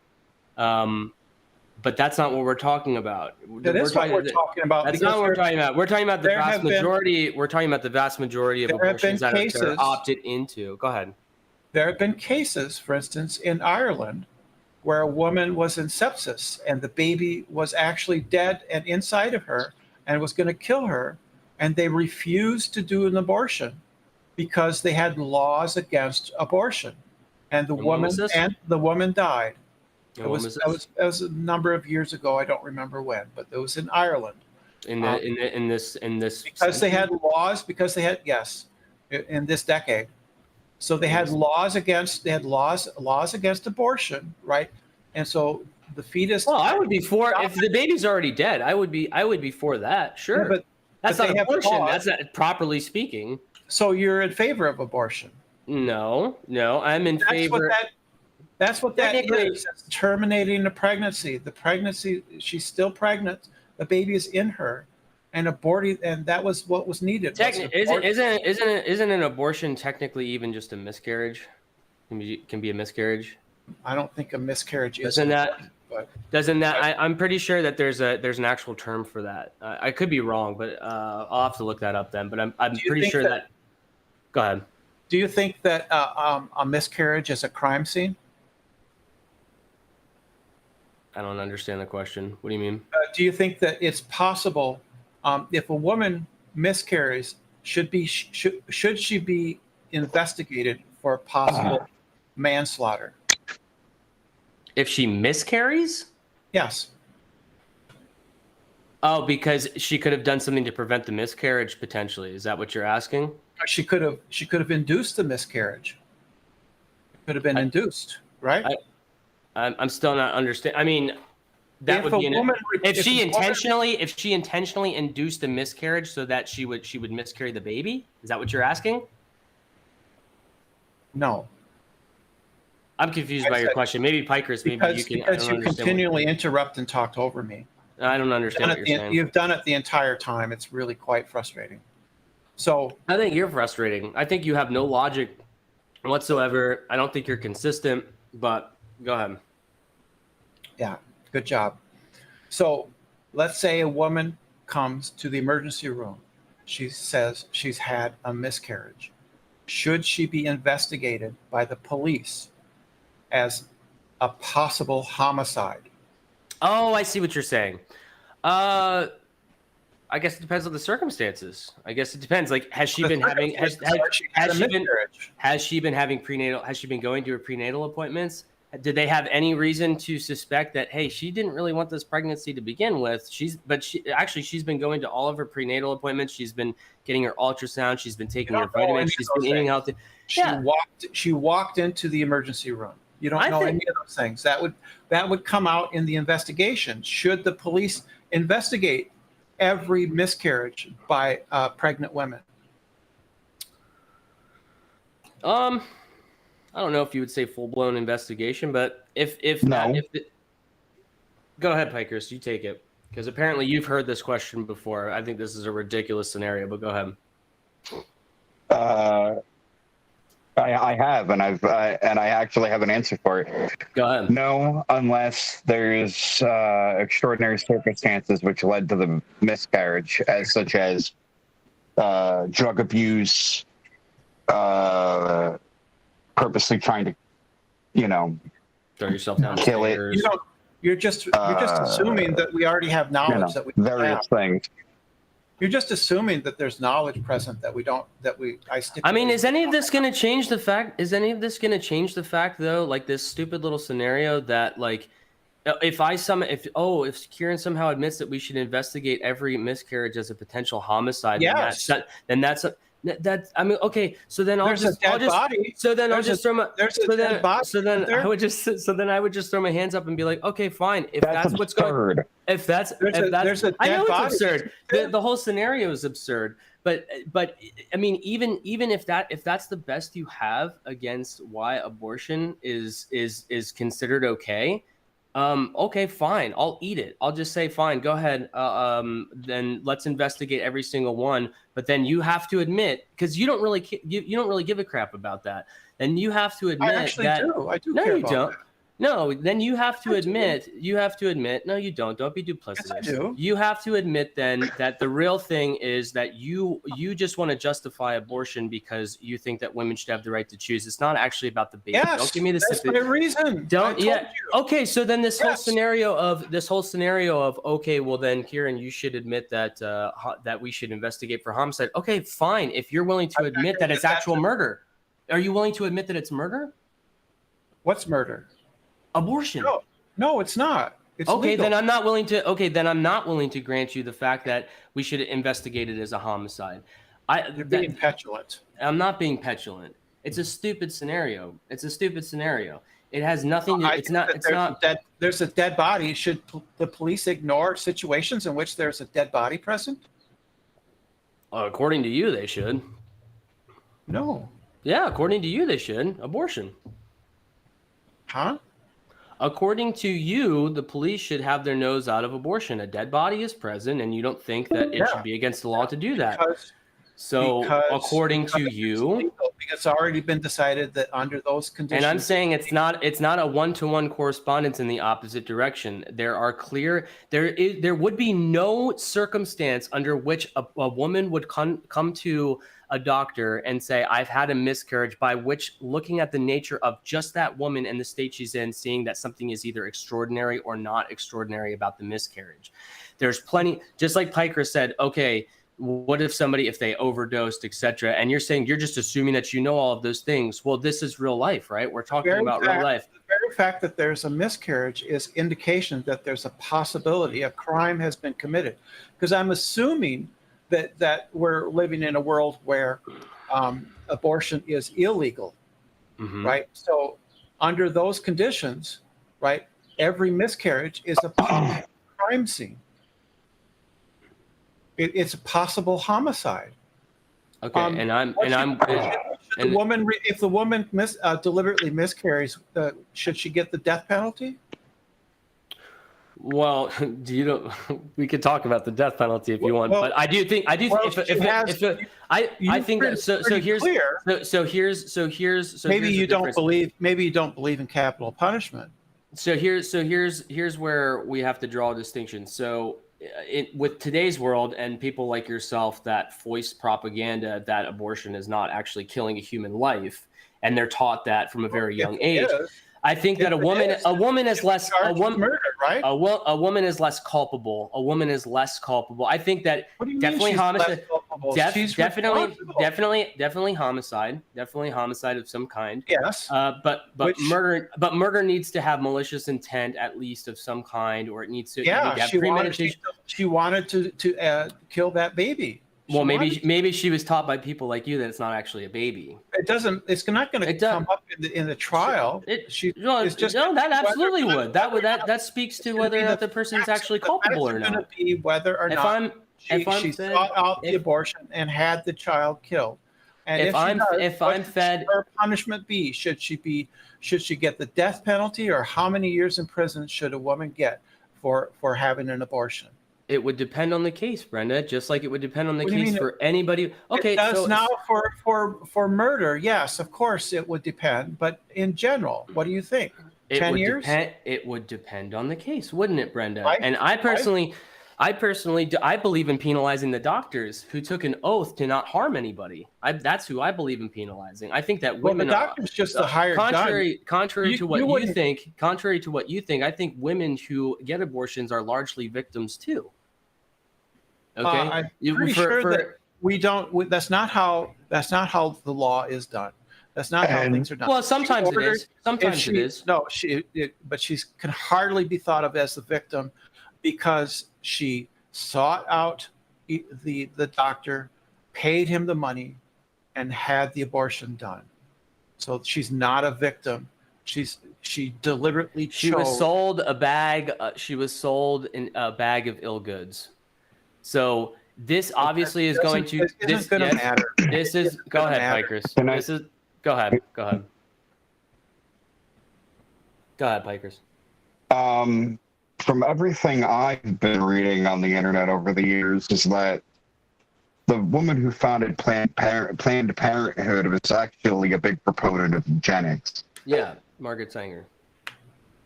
But that's not what we're talking about. That is what we're talking about. That's not what we're talking about. We're talking about the vast majority. We're talking about the vast majority of abortions that are opted into. Go ahead. There have been cases, for instance, in Ireland, where a woman was in sepsis and the baby was actually dead and inside of her and was going to kill her, and they refused to do an abortion because they had laws against abortion, and the woman died. It was a number of years ago. I don't remember when, but it was in Ireland. In this because they had laws. Because they had in this decade. So they had laws against abortion, right? And so the fetus. Well, I would be for if the baby's already dead. I would be for that. Sure, yeah, but that's not abortion. That's not properly speaking. So you're in favor of abortion? No, I'm in favor. That's what that is. It's terminating the pregnancy. The pregnancy, she's still pregnant. The baby is in her, and aborting, and that was what was needed. Isn't an abortion technically even just a miscarriage? Can be a miscarriage. I don't think a miscarriage is. Doesn't that? I'm pretty sure that there's an actual term for that. I could be wrong, but I'll have to look that up then. But I'm pretty sure that. Go ahead. Do you think that a miscarriage is a crime scene? I don't understand the question. What do you mean? Do you think that it's possible, if a woman miscarries, should she be investigated for possible manslaughter? If she miscarries? Yes. Oh, because she could have done something to prevent the miscarriage potentially. Is that what you're asking? She could have induced the miscarriage. It could have been induced, right? I'm still not understanding. I mean, that would be if she intentionally induced the miscarriage so that she would miscarry the baby. Is that what you're asking? No. I'm confused by your question. Maybe Pykris. Maybe you can. Because you continually interrupt and talk over me. I don't understand what you're saying. You've done it the entire time. It's really quite frustrating. So I think you're frustrating. I think you have no logic whatsoever. I don't think you're consistent. But go ahead. Yeah, good job. So let's say a woman comes to the emergency room. She says she's had a miscarriage. Should she be investigated by the police as a possible homicide? Oh, I see what you're saying. I guess it depends on the circumstances. I guess it depends. Like, has she been going to her prenatal appointments? did they have any reason to suspect that, hey, she didn't really want this pregnancy to begin with? She's been going to all of her prenatal appointments. She's been getting her ultrasound. She's been taking her vitamins. She's been eating healthy. She walked into the emergency room. You don't know any of those things. That would come out in the investigation. Should the police investigate every miscarriage by pregnant women? I don't know if you would say full-blown investigation, but if No. go ahead, Pykris, you take it, because apparently you've heard this question before. I think this is a ridiculous scenario, but go ahead. I have, and I actually have an answer for it. Go ahead. No, unless there's extraordinary circumstances which led to the miscarriage, such as drug abuse, purposely trying to, throw yourself down kill the it. stairs. You're just assuming that we already have knowledge that we don't various have. things. You're just assuming that there's knowledge present that we don't. I mean, is any of this going to change the fact? Is any of this going to change the fact, though? Like this stupid little scenario that, like, if Kieran somehow admits that we should investigate every miscarriage as a potential homicide, Yes. then that's I mean, okay. So then I would just throw my hands up and be like, okay, fine. If that's what's going, I know it's absurd. The whole scenario is absurd. But I mean, even if that's the best you have against why abortion is considered okay. Okay, fine. I'll eat it. I'll just say, fine, go ahead. Then let's investigate every single one. But then you have to admit, because you don't really give a crap about that. Then you have to admit I actually do. I do. No, care you about don't. that. No, then you have to admit. No, you don't. Don't be duplicitous. Yes, I do. You have to admit then that the real thing is that you just want to justify abortion because you think that women should have the right to choose. It's not actually about the baby. Yes, Don't give me the that's my reason. Don't. Yeah. You. Okay. So then this whole scenario of okay, well then, Kieran, you should admit that that we should investigate for homicide. Okay, fine. If you're willing to admit that it's actual murder, are you willing to admit that it's murder? What's murder? Abortion. No, it's not. It's okay. legal. Then I'm not willing to. Okay, then I'm not willing to grant you the fact that we should investigate it as a homicide. You're being petulant. I'm not being petulant. It's a stupid scenario. It has nothing to. It's not. There's a dead body. Should the police ignore situations in which there's a dead body present? According to you, they should. No. Yeah, according to you, they should. Abortion. Huh? According to you, the police should have their nose out of abortion. A dead body is present, and you don't think that it should be against the law to do that. According to you, because it's already been decided that under those conditions. And I'm saying it's not a one-to-one correspondence in the opposite direction. There would be no circumstance under which a woman would come to a doctor and say, I've had a miscarriage, by which, looking at the nature of just that woman and the state she's in, seeing that something is either extraordinary or not extraordinary about the miscarriage. There's plenty, just like Pykris said, okay, what if they overdosed, etc. And you're saying you're just assuming that you know all of those things. Well, this is real life, right? We're talking about real life. The very fact that there's a miscarriage is indication that there's a possibility a crime has been committed. Because I'm assuming that we're living in a world where abortion is illegal, right? So under those conditions, right, every miscarriage is a possible crime scene. It's a possible homicide. Okay, if the woman deliberately miscarries, should she get the death penalty? Well, we could talk about the death penalty if you want, but I think maybe you don't believe in capital punishment. So here's where we have to draw a distinction. So with today's world and people like yourself that foist propaganda that abortion is not actually killing a human life, and they're taught that from a very young age. I think that a woman is less murder, right? A woman is less culpable. A woman is less culpable. I think that definitely homicide. culpable. She's responsible. definitely homicide of some kind. Yes. But murder needs to have malicious intent at least of some kind, or it needs to Yeah, have she premeditation. wanted to kill that baby. Well, maybe she was taught by people like you that it's not actually a baby. It doesn't. It's not going to come up in the trial. That absolutely would. That speaks to whether or not the person is actually culpable or not. Going to be whether or not she sought out the abortion and had the child killed. And if I'm fed, her punishment be? Should she get the death penalty, or how many years in prison should a woman get for having an abortion? It would depend on the case, Brenda, just like it would depend on the case for anybody. Okay, it does now for murder. Yes, of course it would depend. But in general, what do you think? 10 years? It would depend on the case, wouldn't it, Brenda? And I personally, I believe in penalizing the doctors who took an oath to not harm anybody. That's who I believe in penalizing. I think that women. Well, the doctor's just a hired gun. Contrary to what you think, I think women who get abortions are largely victims too. Okay, I'm pretty sure that we don't. That's not how the law is done. That's not how things are done. Well, sometimes it is. Sometimes it is. No, but she can hardly be thought of as the victim because she sought out the doctor, paid him the money, and had the abortion done. So she's not a victim. She deliberately chose. She was sold a bag. She was sold in a bag of ill goods. So this obviously is going to. This is going to matter. This is. Go ahead, Pykris. This is. Go ahead. Go ahead. Go ahead, Pykris. From everything I've been reading on the internet over the years, is that the woman who founded Planned Parenthood was actually a big proponent of eugenics. Yeah, Margaret Sanger.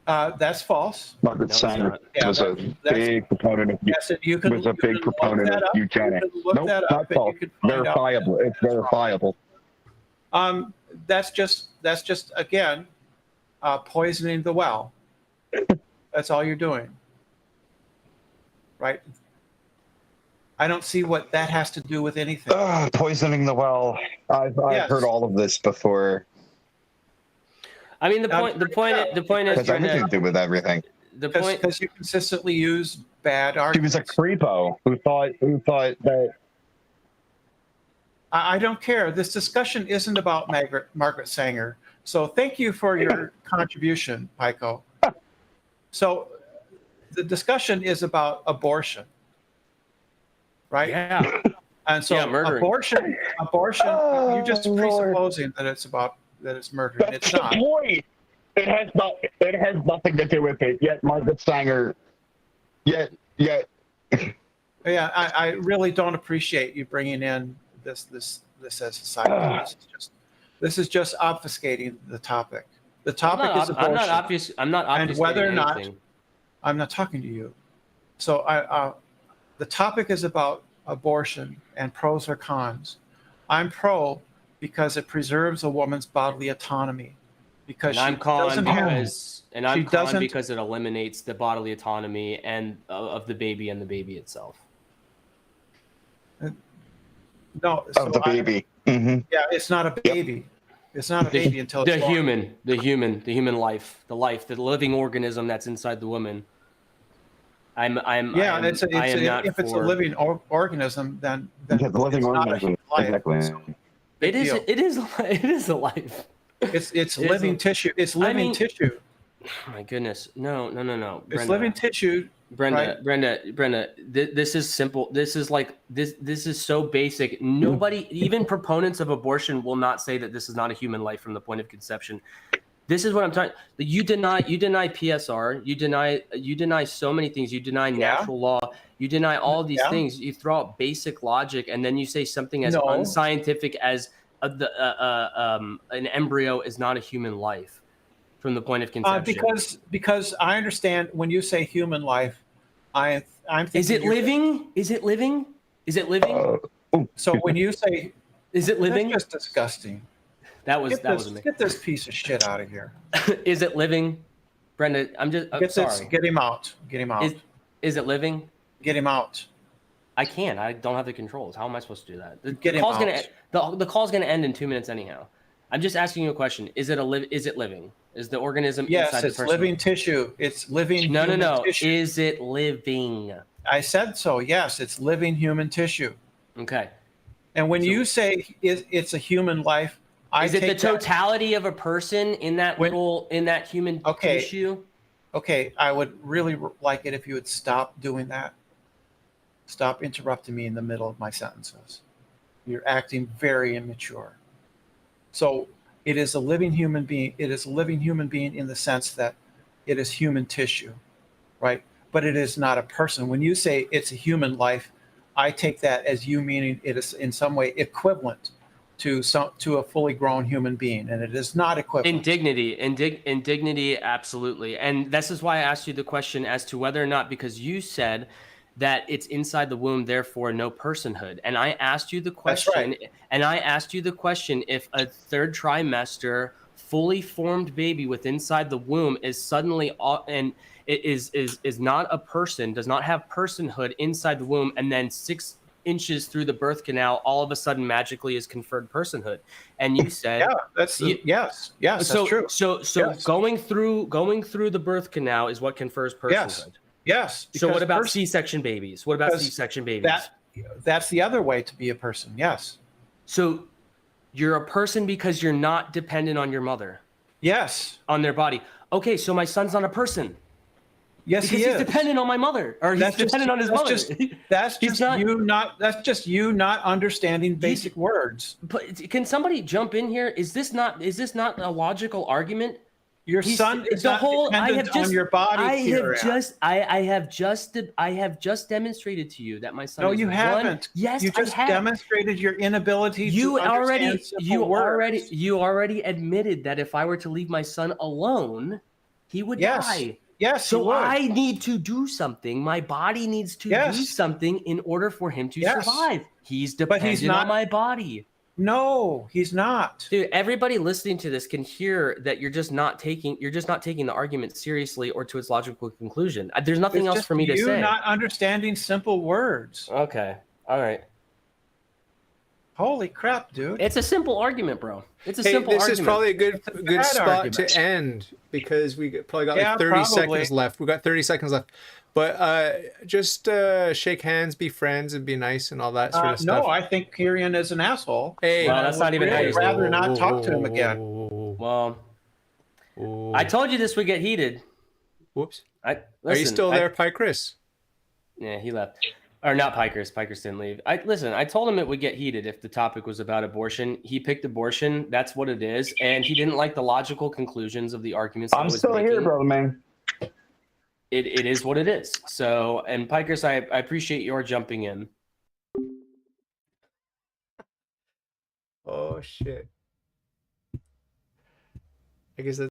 That's false. Margaret Sanger was a big proponent of eugenics. Nope, not false. Verifiable. It's verifiable. That's just again poisoning the well. That's all you're doing, right? I don't see what that has to do with anything. Poisoning the well. I've heard all of this before. I mean, the point is, has anything to do with everything. The point because you consistently use bad arguments. She was a creepo who thought that. I don't care. This discussion isn't about Margaret Sanger. So thank you for your contribution, Pyko. So the discussion is about abortion, right? Yeah. And so abortion, you're just presupposing that it's murder. And it's not. That's the point. It has nothing to do with it. Yet Margaret Sanger, Yeah, I really don't appreciate you bringing in this as a side note. This is just obfuscating the topic. The topic is abortion. I'm not obfuscating and whether or not anything. I'm not talking to you. So the topic is about abortion and pros or cons. I'm pro because it preserves a woman's bodily autonomy. Because I'm con because it eliminates the bodily autonomy and of the baby and the baby itself. No, of the baby. Mm-hmm. Yeah, it's not a baby. Yep. It's not a baby until it's born. The human life, the living organism that's inside the woman. If it's a living organism, then the living organism. Exactly. So, it is a life. It's living tissue. It's living tissue. Oh my goodness. No. Brenda. It's living tissue. Brenda, right? Brenda, this is simple. This is so basic. Nobody, even proponents of abortion, will not say that this is not a human life from the point of conception. This is what I'm talking. You deny PSR. You deny so many things. You deny natural law. You deny all these things. You throw out basic logic, and then you say something as unscientific as an embryo is not a human life from the point of conception. Because I understand when you say human life, I'm thinking. Is it living? Is it living? Is it living? So when you say, is it living? That's just disgusting. That was amazing. Get this piece of shit out of here. Is it living, Brenda? I'm sorry. Get him out. Get him out. Is it living? Get him out. I can't. I don't have the controls. How am I supposed to do that? Get him call's out. the call's gonna end in 2 minutes anyhow. I'm just asking you a question. Is it living? Is the organism Yes, inside the it's person? living tissue. It's living No, human no. tissue. Is it living? I said so. Yes, it's living human tissue. Okay. And when you say it's a human life, Is it the totality of a person in that human tissue? Okay, I would really like it if you would stop doing that. Stop interrupting me in the middle of my sentences. You're acting very immature. So it is a living human being. It is a living human being in the sense that it is human tissue, right? But it is not a person. When you say it's a human life, I take that as you meaning it is in some way equivalent to a fully grown human being, and it is not equivalent. In dignity, absolutely. And this is why I asked you the question as to whether or not, because you said that it's inside the womb, therefore no personhood. And I asked you the question, That's right. And I asked you the question, if a third trimester fully formed baby with inside the womb is suddenly and it is not a person, does not have personhood inside the womb, and then 6 inches through the birth canal, all of a sudden magically is conferred personhood. And you said, yeah, yes, that's true. So yes. going through the birth canal is what confers personhood. Yes. So what about C-section babies? What about C-section babies? That's the other way to be a person. Yes. So you're a person because you're not dependent on your mother. Yes. On their body. Okay, so my son's not a person. Yes, because he is. He's dependent on my mother, or he's dependent on his mother. That's just you not understanding basic words. But can somebody jump in here? Is this not a logical argument? Your son is not dependent on your body. I have just demonstrated to you that my son. No, you haven't. Yes, you just demonstrated your inability to understand simple words. You already admitted that if I were to leave my son alone, he would die. Yes. So I need to do something. My body needs to do something in order for him to survive. He's dependent on my body. No, he's not. Dude, everybody listening to this can hear that you're just not taking the argument seriously or to its logical conclusion. There's nothing else for me to say. You're not understanding simple words. Okay. All right. Holy crap, dude. It's a simple argument, bro. It's a simple argument. This is probably a good spot to end because we probably got like 30 seconds left. We got 30 seconds left. But just shake hands, be friends, and be nice and all that sort of stuff. No, I think Kieran is an asshole. Hey, well, that's not even I'd rather not talk to him again. Well, I told you this would get heated. Whoops. Are you still there, Pykris? Yeah, he left. Or not Pykris. Pykris didn't leave. I told him it would get heated if the topic was about abortion. He picked abortion. That's what it is. And he didn't like the logical conclusions of the arguments. I'm still here, brother man. It is what it is. So, and Pykris, I appreciate your jumping in. Oh, shit. I guess that's